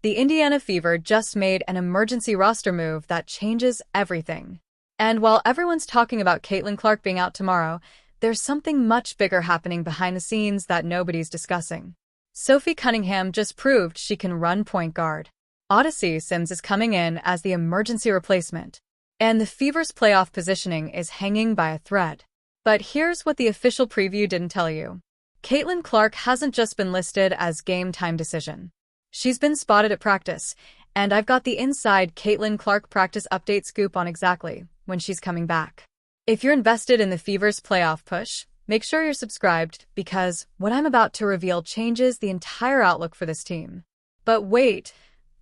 The Indiana Fever just made an emergency roster move that changes everything. And while everyone's talking about Caitlin Clark being out tomorrow, there's something much bigger happening behind the scenes that nobody's discussing. Sophie Cunningham just proved she can run point guard. Odyssey Sims is coming in as the emergency replacement, and the Fever's playoff positioning is hanging by a thread. But here's what the official preview didn't tell you. Caitlin Clark hasn't just been listed as game-time decision. She's been spotted at practice, and I've got the inside Caitlin Clark practice update scoop on exactly when she's coming back. If you're invested in the Fever's playoff push, make sure you're subscribed because what I'm about to reveal changes the entire outlook for this team. But wait,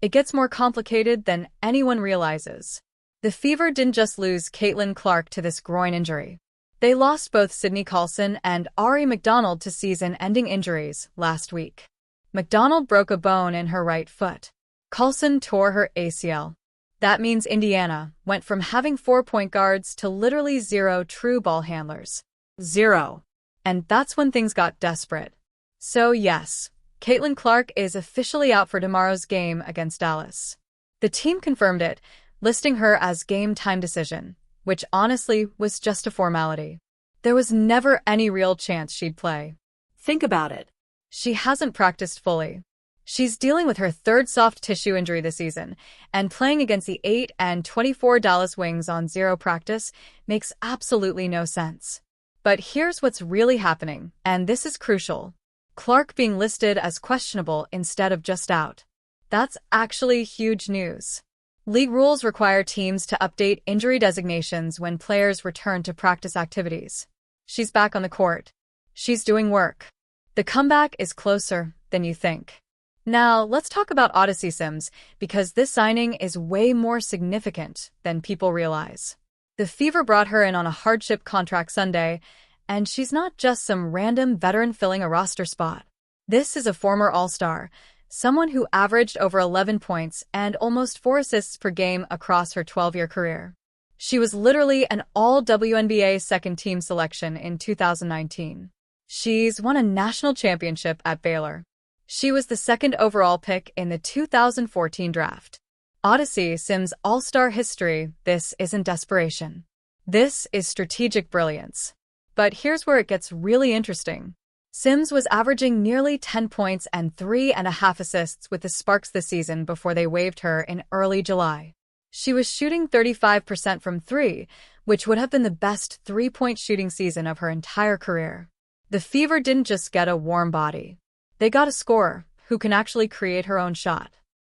it gets more complicated than anyone realizes. The Fever didn't just lose Caitlin Clark to this groin injury. They lost both Sydney Colson and Ari McDonald to season-ending injuries last week. McDonald broke a bone in her right foot. Colson tore her ACL. That means Indiana went from having 4 point guards to literally 0 true ball handlers. 0. And that's when things got desperate. So yes, Caitlin Clark is officially out for tomorrow's game against Dallas. The team confirmed it, listing her as game-time decision, which honestly was just a formality. There was never any real chance she'd play. Think about it. She hasn't practiced fully. She's dealing with her third soft tissue injury this season, and playing against the 8 and 24 Dallas Wings on 0 practice makes absolutely no sense. But here's what's really happening, and this is crucial. Clark being listed as questionable instead of just out. That's actually huge news. League rules require teams to update injury designations when players return to practice activities. She's back on the court. She's doing work. The comeback is closer than you think. Now, let's talk about Odyssey Sims, because this signing is way more significant than people realize. The Fever brought her in on a hardship contract Sunday, and she's not just some random veteran filling a roster spot. This is a former All-Star, someone who averaged over 11 points and almost 4 assists per game across her 12-year career. She was literally an all-WNBA second-team selection in 2019. She's won a national championship at Baylor. She was the second overall pick in the 2014 draft. Odyssey Sims' All-Star history, this isn't desperation. This is strategic brilliance. But here's where it gets really interesting. Sims was averaging nearly 10 points and 3.5 assists with the Sparks this season before they waived her in early July. She was shooting 35% from 3, which would have been the best three-point shooting season of her entire career. The Fever didn't just get a warm body. They got a scorer who can actually create her own shot.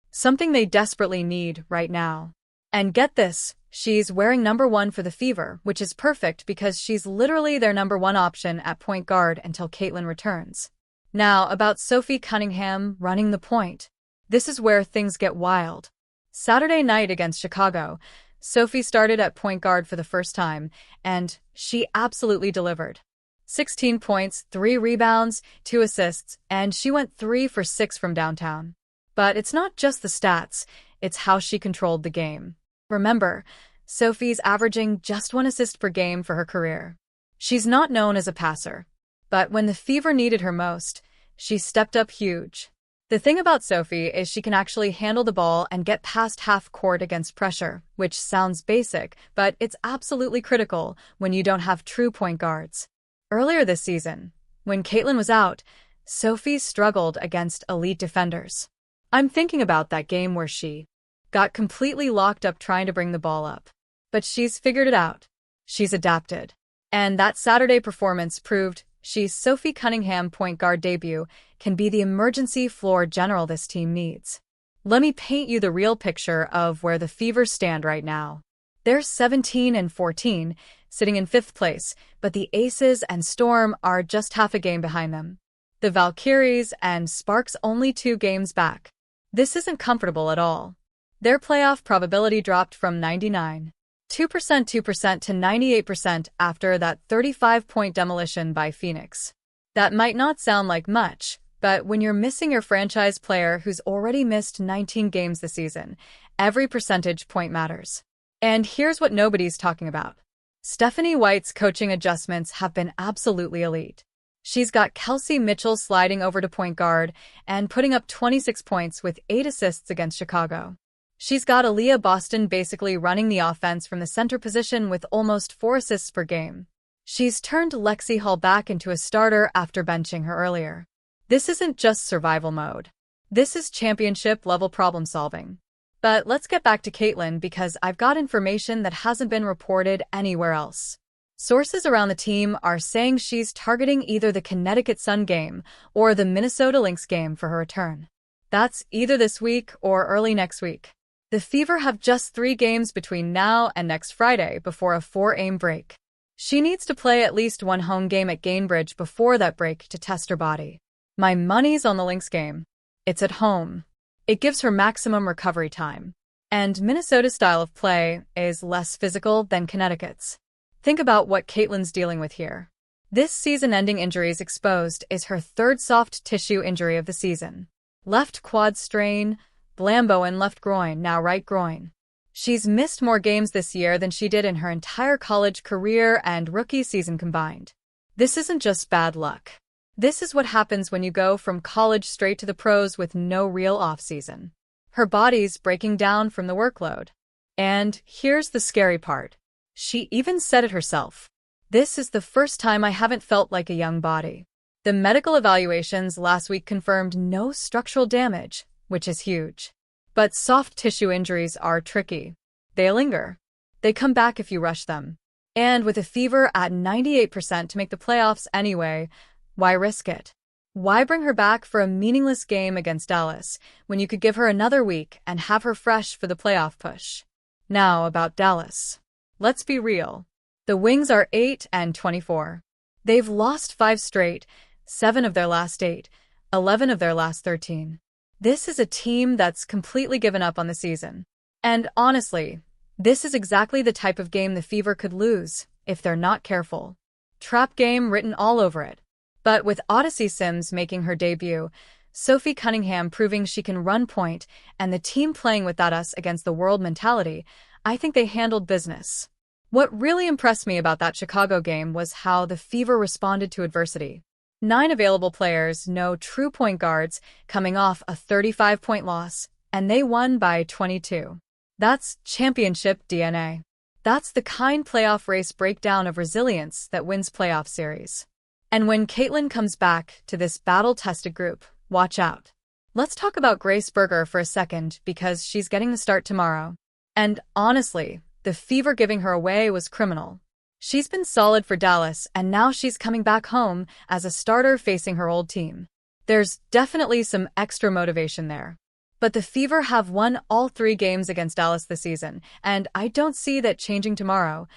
Something they desperately need right now. And get this, she's wearing number 1 for the Fever, which is perfect because she's literally their number 1 option at point guard until Caitlin returns. Now, about Sophie Cunningham running the point. This is where things get wild. Saturday night against Chicago, Sophie started at point guard for the first time, and she absolutely delivered. 16 points, 3 rebounds, 2 assists, and she went 3 for 6 from downtown. But it's not just the stats, it's how she controlled the game. Remember, Sophie's averaging just 1 assist per game for her career. She's not known as a passer, but when the Fever needed her most, she stepped up huge. The thing about Sophie is she can actually handle the ball and get past half court against pressure, which sounds basic, but it's absolutely critical when you don't have true point guards. Earlier this season, when Caitlin was out, Sophie struggled against elite defenders. I'm thinking about that game where she got completely locked up trying to bring the ball up. But she's figured it out. She's adapted. And that Saturday performance proved she's Sophie Cunningham point guard debut can be the emergency floor general this team needs. Let me paint you the real picture of where the Fever stand right now. They're 17-14, sitting in 5th place, but the Aces and Storm are just half a game behind them. The Valkyries and Sparks only 2 games back. This isn't comfortable at all. Their playoff probability dropped from 99.2% to 98% after that 35-point demolition by Phoenix. That might not sound like much, but when you're missing your franchise player who's already missed 19 games this season, every percentage point matters. And here's what nobody's talking about. Stephanie White's coaching adjustments have been absolutely elite. She's got Kelsey Mitchell sliding over to point guard and putting up 26 points with 8 assists against Chicago. She's got Aaliyah Boston basically running the offense from the center position with almost 4 assists per game. She's turned Lexi Hall back into a starter after benching her earlier. This isn't just survival mode. This is championship-level problem solving. But let's get back to Caitlin because I've got information that hasn't been reported anywhere else. Sources around the team are saying she's targeting either the Connecticut Sun game or the Minnesota Lynx game for her return. That's either this week or early next week. The Fever have just 3 games between now and next Friday before a 4-game break. She needs to play at least 1 home game at Gainbridge before that break to test her body. My money's on the Lynx game. It's at home. It gives her maximum recovery time. And Minnesota's style of play is less physical than Connecticut's. Think about what Caitlin's dealing with here. This season-ending injuries exposed is her 3rd soft tissue injury of the season. Left quad strain, Blambo and left groin, now right groin. She's missed more games this year than she did in her entire college career and rookie season combined. This isn't just bad luck. This is what happens when you go from college straight to the pros with no real off-season. Her body's breaking down from the workload. And here's the scary part. She even said it herself. This is the first time I haven't felt like a young body. The medical evaluations last week confirmed no structural damage, which is huge. But soft tissue injuries are tricky. They linger. They come back if you rush them. And with a Fever at 98% to make the playoffs anyway, why risk it? Why bring her back for a meaningless game against Dallas when you could give her another week and have her fresh for the playoff push? Now about Dallas. Let's be real. The Wings are 8-24. They've lost 5 straight, 7 of their last 8, 11 of their last 13. This is a team that's completely given up on the season. And honestly, this is exactly the type of game the Fever could lose if they're not careful. Trap game written all over it. But with Odyssey Sims making her debut, Sophie Cunningham proving she can run point, and the team playing with that us against the world mentality, I think they handled business. What really impressed me about that Chicago game was how the Fever responded to adversity. 9 available players, no true point guards, coming off a 35-point loss, and they won by 22. That's championship DNA. That's the kind playoff race breakdown of resilience that wins playoff series. And when Caitlin comes back to this battle-tested group, watch out. Let's talk about Grace Berger for a second because she's getting the start tomorrow. And honestly, the Fever giving her away was criminal. She's been solid for Dallas, and now she's coming back home as a starter facing her old team. There's definitely some extra motivation there. But the Fever have won all 3 games against Dallas this season, and I don't see that changing tomorrow,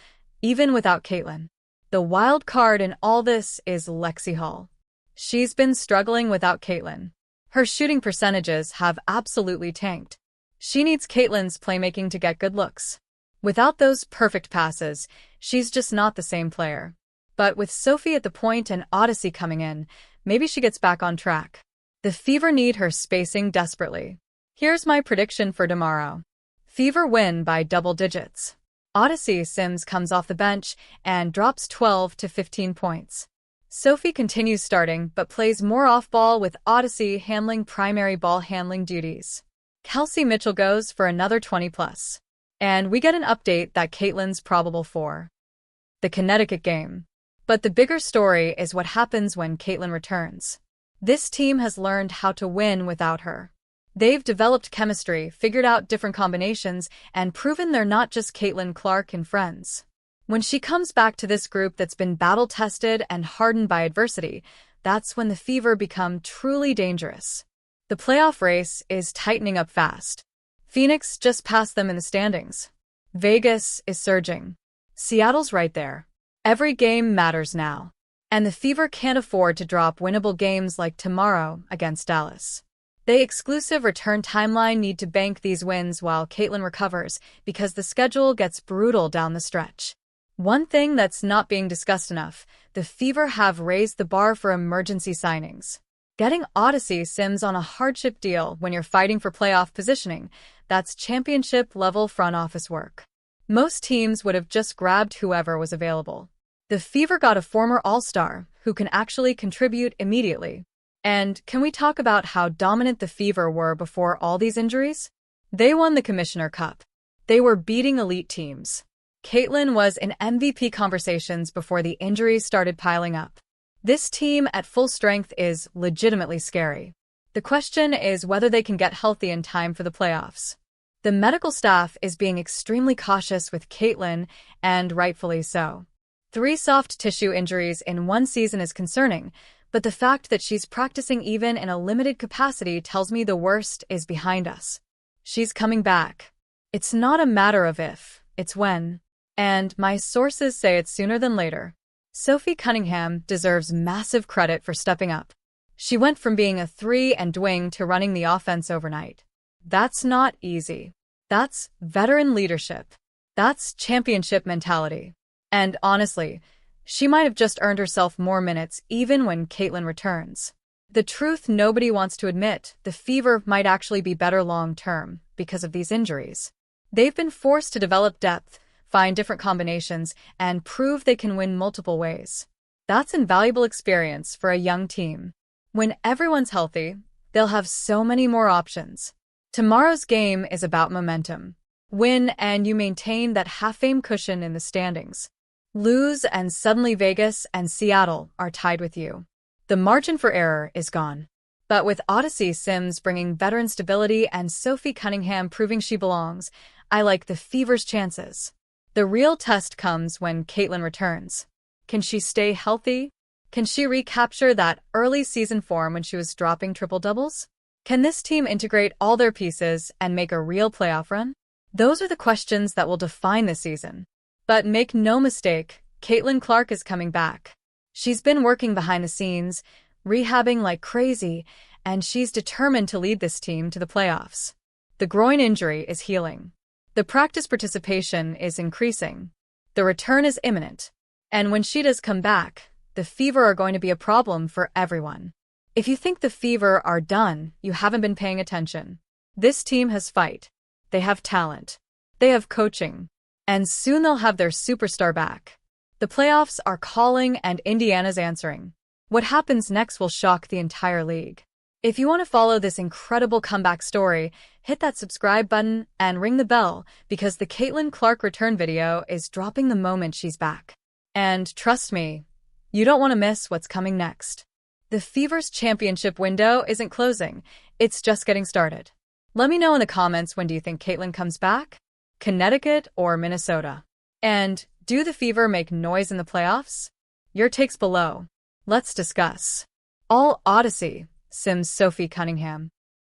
even without Caitlin. The wild card in all this is Lexi Hall. She's been struggling without Caitlin. Her shooting percentages have absolutely tanked. She needs Caitlin's playmaking to get good looks. Without those perfect passes, she's just not the same player. But with Sophie at the point and Odyssey coming in, maybe she gets back on track. The Fever need her spacing desperately. Here's my prediction for tomorrow. Fever win by double digits. Odyssey Sims comes off the bench and drops 12 to 15 points. Sophie continues starting but plays more off-ball with Odyssey handling primary ball handling duties. Kelsey Mitchell goes for another 20+. And we get an update that Caitlin's probable for the Connecticut game. But the bigger story is what happens when Caitlin returns. This team has learned how to win without her. They've developed chemistry, figured out different combinations, and proven they're not just Caitlin Clark and friends. When she comes back to this group that's been battle-tested and hardened by adversity, that's when the Fever become truly dangerous. The playoff race is tightening up fast. Phoenix just passed them in the standings. Vegas is surging. Seattle's right there. Every game matters now. And the Fever can't afford to drop winnable games like tomorrow against Dallas. The exclusive return timeline need to bank these wins while Caitlin recovers because the schedule gets brutal down the stretch. One thing that's not being discussed enough, the Fever have raised the bar for emergency signings. Getting Odyssey Sims on a hardship deal when you're fighting for playoff positioning, that's championship-level front office work. Most teams would have just grabbed whoever was available. The Fever got a former All-Star, who can actually contribute immediately. And can we talk about how dominant the Fever were before all these injuries? They won the Commissioner Cup. They were beating elite teams. Caitlin was in MVP conversations before the injuries started piling up. This team at full strength is legitimately scary. The question is whether they can get healthy in time for the playoffs. The medical staff is being extremely cautious with Caitlin, and rightfully so. 3 soft tissue injuries in one season is concerning, but the fact that she's practicing even in a limited capacity tells me the worst is behind us. She's coming back. It's not a matter of if, it's when. And my sources say it's sooner than later. Sophie Cunningham deserves massive credit for stepping up. She went from being a 3-and-dwing to running the offense overnight. That's not easy. That's veteran leadership. That's championship mentality. And honestly, she might have just earned herself more minutes even when Caitlin returns. The truth nobody wants to admit, the Fever might actually be better long-term because of these injuries. They've been forced to develop depth, find different combinations, and prove they can win multiple ways. That's invaluable experience for a young team. When everyone's healthy, they'll have so many more options. Tomorrow's game is about momentum. Win and you maintain that half-fame cushion in the standings. Lose and suddenly Vegas and Seattle are tied with you. The margin for error is gone. But with Odyssey Sims bringing veteran stability and Sophie Cunningham proving she belongs, I like the Fever's chances. The real test comes when Caitlin returns. Can she stay healthy? Can she recapture that early season form when she was dropping triple-doubles? Can this team integrate all their pieces and make a real playoff run? Those are the questions that will define the season. But make no mistake, Caitlin Clark is coming back. She's been working behind the scenes, rehabbing like crazy, and she's determined to lead this team to the playoffs. The groin injury is healing. The practice participation is increasing. The return is imminent. And when she does come back, the Fever are going to be a problem for everyone. If you think the Fever are done, you haven't been paying attention. This team has fight. They have talent. They have coaching. And soon they'll have their superstar back. The playoffs are calling and Indiana's answering. What happens next will shock the entire league. If you want to follow this incredible comeback story, hit that subscribe button and ring the bell because the Caitlin Clark return video is dropping the moment she's back. And trust me, you don't want to miss what's coming next. The Fever's championship window isn't closing, it's just getting started. Let me know in the comments, when do you think Caitlin comes back? Connecticut or Minnesota? And do the Fever make noise in the playoffs? Your takes below. Let's discuss. All Odyssey Sims Sophie Cunningham.